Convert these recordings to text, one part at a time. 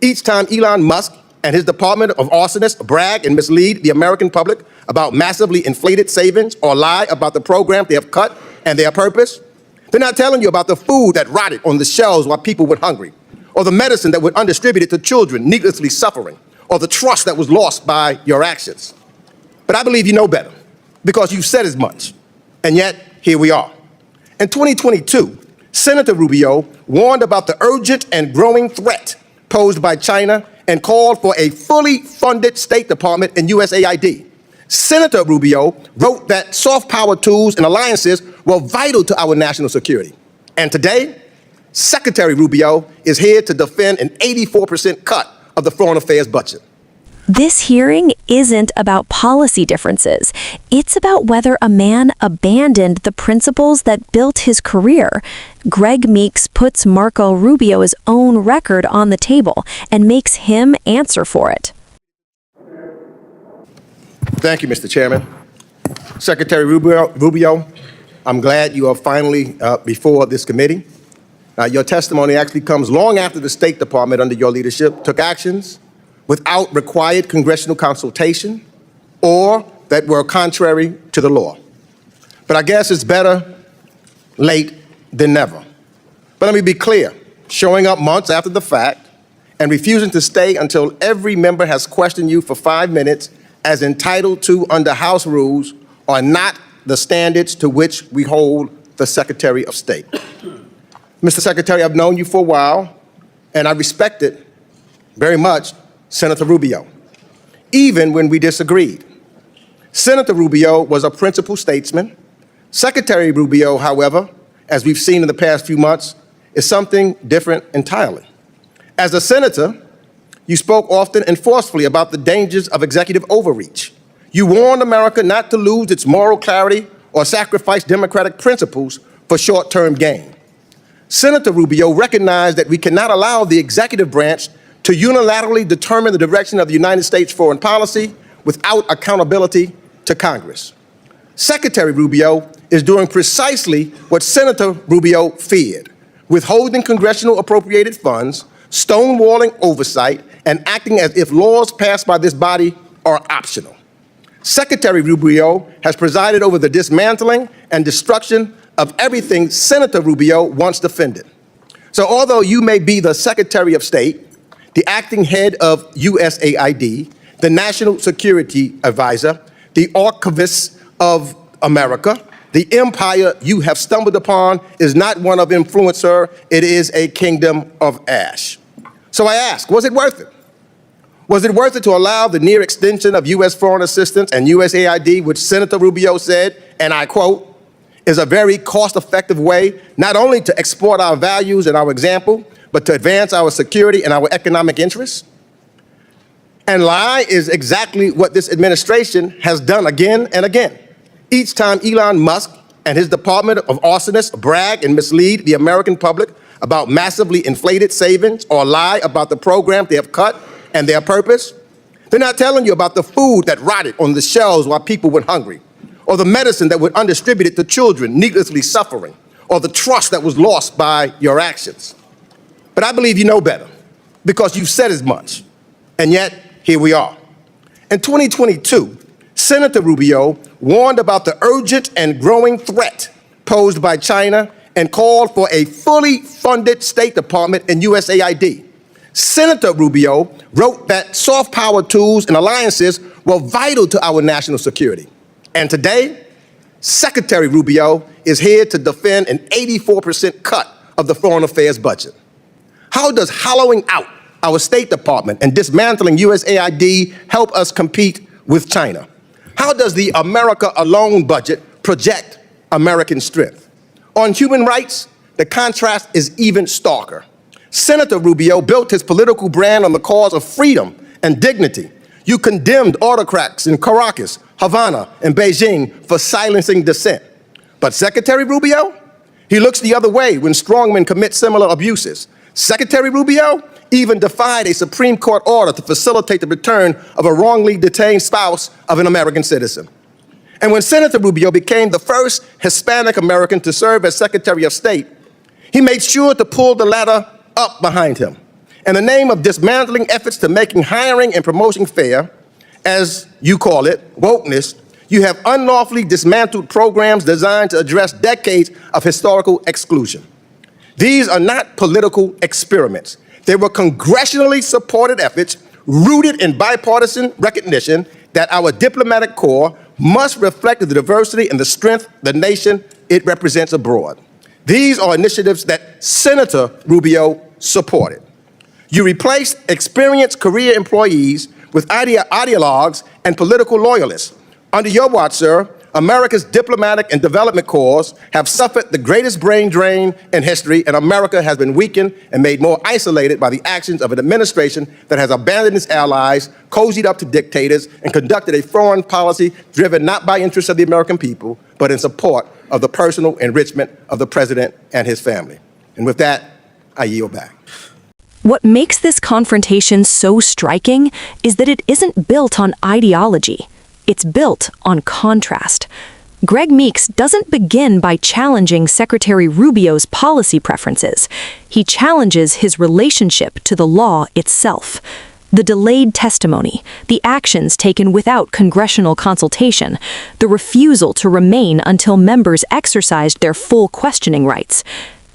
Each time Elon Musk and his department of arsonists brag and mislead the American public about massively inflated savings or lie about the programs they have cut and their purpose, they're not telling you about the food that rotted on the shelves while people went hungry, or the medicine that was undistributed to children needlessly suffering, or the trust that was lost by your actions. But I believe you know better, because you've said as much, and yet here we are. In 2022, Senator Rubio warned about the urgent and growing threat posed by China and called for a fully funded State Department and USAID. Senator Rubio wrote that soft power tools and alliances were vital to our national security. And today, Secretary Rubio is here to defend an 84% cut of the Foreign Affairs budget. This hearing isn't about policy differences. It's about whether a man abandoned the principles that built his career. Greg Meeks puts Marco Rubio's own record on the table and makes him answer for it. Thank you, Mr. Chairman. Secretary Rubio, I'm glad you are finally before this committee. Your testimony actually comes long after the State Department, under your leadership, took actions without required congressional consultation or that were contrary to the law. But I guess it's better late than never. But let me be clear, showing up months after the fact and refusing to stay until every member has questioned you for 5 minutes as entitled to under House rules are not the standards to which we hold the Secretary of State. Mr. Secretary, I've known you for a while, and I respected very much Senator Rubio, even when we disagreed. Senator Rubio was a principled statesman. Secretary Rubio, however, as we've seen in the past few months, is something different entirely. As a senator, you spoke often and forcefully about the dangers of executive overreach. You warned America not to lose its moral clarity or sacrifice democratic principles for short-term gain. Senator Rubio recognized that we cannot allow the executive branch to unilaterally determine the direction of the United States foreign policy without accountability to Congress. Secretary Rubio is doing precisely what Senator Rubio feared, withholding congressional appropriated funds, stonewalling oversight, and acting as if laws passed by this body are optional. Secretary Rubio has presided over the dismantling and destruction of everything Senator Rubio once defended. So although you may be the Secretary of State, the acting head of USAID, the National Security Advisor, the Archivist of America, the empire you have stumbled upon is not one of influence, sir. It is a kingdom of ash. So I ask, was it worth it? Was it worth it to allow the near extension of U.S. foreign assistance and USAID, which Senator Rubio said, and I quote, is a very cost-effective way not only to export our values and our example, but to advance our security and our economic interests? And lie is exactly what this administration has done again and again. Each time Elon Musk and his department of arsonists brag and mislead the American public about massively inflated savings or lie about the programs they have cut and their purpose, they're not telling you about the food that rotted on the shelves while people went hungry, or the medicine that was undistributed to children needlessly suffering, or the trust that was lost by your actions. But I believe you know better, because you've said as much, and yet here we are. In 2022, Senator Rubio warned about the urgent and growing threat posed by China and called for a fully funded State Department and USAID. Senator Rubio wrote that soft power tools and alliances were vital to our national security. And today, Secretary Rubio is here to defend an 84% cut of the Foreign Affairs budget. How does hollowing out our State Department and dismantling USAID help us compete with China? How does the America Alone budget project American strength? On human rights, the contrast is even starker. Senator Rubio built his political brand on the cause of freedom and dignity. You condemned autocrats in Caracas, Havana, and Beijing for silencing dissent. But Secretary Rubio, he looks the other way when strongmen commit similar abuses. Secretary Rubio even defied a Supreme Court order to facilitate the return of a wrongly detained spouse of an American citizen. And when Senator Rubio became the first Hispanic American to serve as Secretary of State, he made sure to pull the ladder up behind him. In the name of dismantling efforts to making hiring and promotion fair, as you call it, wokeness, you have unlawfully dismantled programs designed to address decades of historical exclusion. These are not political experiments. They were congressionally supported efforts rooted in bipartisan recognition that our diplomatic corps must reflect the diversity and the strength of the nation it represents abroad. These are initiatives that Senator Rubio supported. You replaced experienced career employees with ideologues and political loyalists. Under your watch, sir, America's diplomatic and development corps have suffered the greatest brain drain in history, and America has been weakened and made more isolated by the actions of an administration that has abandoned its allies, cozied up to dictators, and conducted a foreign policy driven not by interests of the American people, but in support of the personal enrichment of the president and his family. And with that, I yield back. What makes this confrontation so striking is that it isn't built on ideology. It's built on contrast. Greg Meeks doesn't begin by challenging Secretary Rubio's policy preferences. He challenges his relationship to the law itself. The delayed testimony, the actions taken without congressional consultation, the refusal to remain until members exercised their full questioning rights.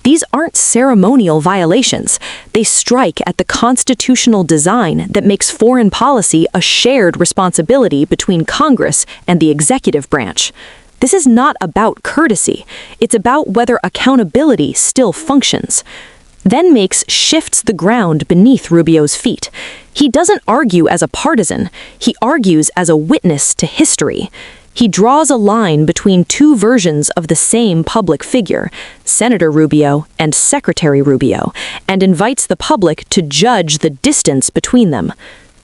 These aren't ceremonial violations. They strike at the constitutional design that makes foreign policy a shared responsibility between Congress and the executive branch. This is not about courtesy. It's about whether accountability still functions. Then Meeks shifts the ground beneath Rubio's feet. He doesn't argue as a partisan. He argues as a witness to history. He draws a line between two versions of the same public figure, Senator Rubio and Secretary Rubio, and invites the public to judge the distance between them.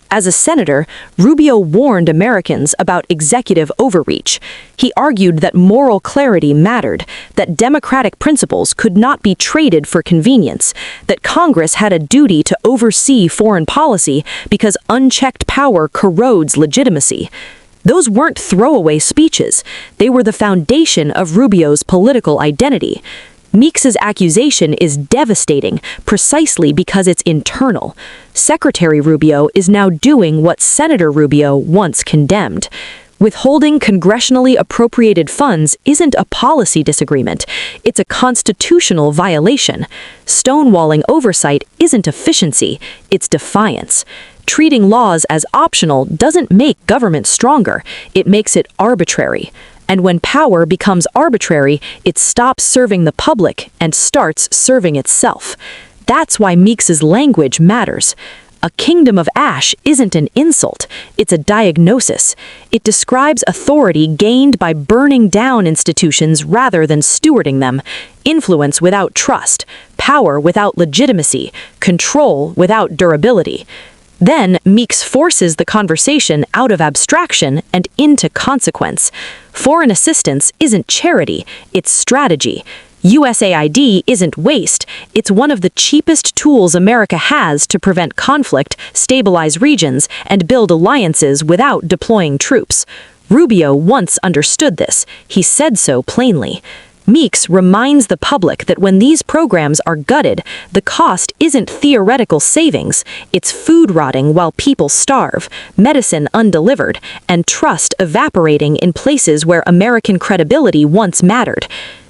As a senator, Rubio warned Americans about executive overreach. He argued that moral clarity mattered, that democratic principles could not be traded for convenience, that Congress had a duty to oversee foreign policy because unchecked power corrodes legitimacy. Those weren't throwaway speeches. They were the foundation of Rubio's political identity. Meeks's accusation is devastating precisely because it's internal. Secretary Rubio is now doing what Senator Rubio once condemned. Withholding congressionally appropriated funds isn't a policy disagreement. It's a constitutional violation. Stonewalling oversight isn't efficiency. It's defiance. Treating laws as optional doesn't make government stronger. It makes it arbitrary. And when power becomes arbitrary, it stops serving the public and starts serving itself. That's why Meeks's language matters. A kingdom of ash isn't an insult, it's a diagnosis. It describes authority gained by burning down institutions rather than stewarding them, influence without trust, power without legitimacy, control without durability. Then Meeks forces the conversation out of abstraction and into consequence. Foreign assistance isn't charity, it's strategy. USAID isn't waste, it's one of the cheapest tools America has to prevent conflict, stabilize regions, and build alliances without deploying troops. Rubio once understood this. He said so plainly. Meeks reminds the public that when these programs are gutted, the cost isn't theoretical savings, it's food rotting while people starve, medicine undelivered, and trust evaporating in places where American credibility once mattered.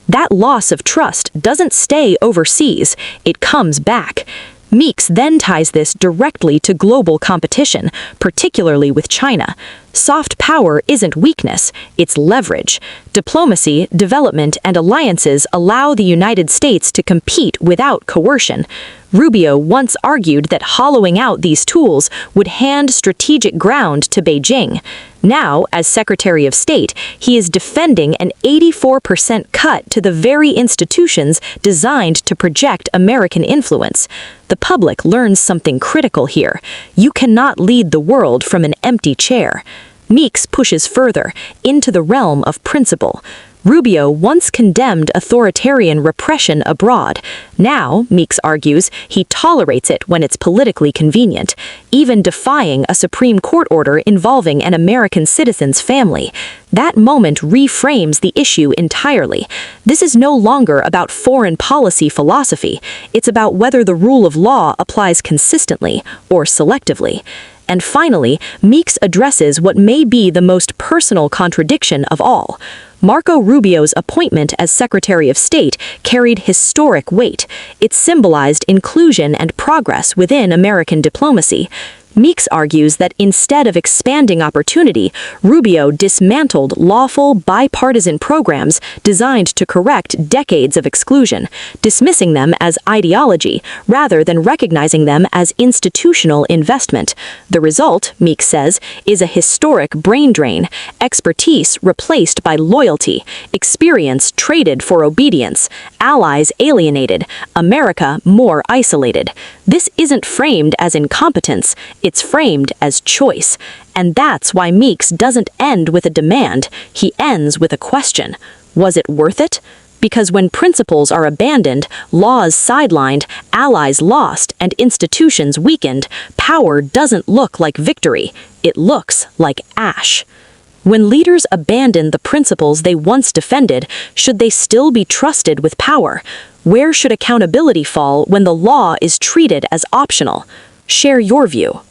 That loss of trust doesn't stay overseas, it comes back. Meeks then ties this directly to global competition, particularly with China. Soft power isn't weakness, it's leverage. Diplomacy, development, and alliances allow the United States to compete without coercion. Rubio once argued that hollowing out these tools would hand strategic ground to Beijing. Now, as Secretary of State, he is defending an 84% cut to the very institutions designed to project American influence. The public learns something critical here. You cannot lead the world from an empty chair. Meeks pushes further, into the realm of principle. Rubio once condemned authoritarian repression abroad. Now, Meeks argues, he tolerates it when it's politically convenient, even defying a Supreme Court order involving an American citizen's family. That moment reframes the issue entirely. This is no longer about foreign policy philosophy. It's about whether the rule of law applies consistently or selectively. And finally, Meeks addresses what may be the most personal contradiction of all. Marco Rubio's appointment as Secretary of State carried historic weight. It symbolized inclusion and progress within American diplomacy. Meeks argues that instead of expanding opportunity, Rubio dismantled lawful, bipartisan programs designed to correct decades of exclusion, dismissing them as ideology rather than recognizing them as institutional investment. The result, Meeks says, is a historic brain drain, expertise replaced by loyalty, experience traded for obedience, allies alienated, America more isolated. This isn't framed as incompetence. It's framed as choice. And that's why Meeks doesn't end with a demand. He ends with a question. Was it worth it? Because when principles are abandoned, laws sidelined, allies lost, and institutions weakened, power doesn't look like victory. It looks like ash. When leaders abandon the principles they once defended, should they still be trusted with power? Where should accountability fall when the law is treated as optional? Share your view.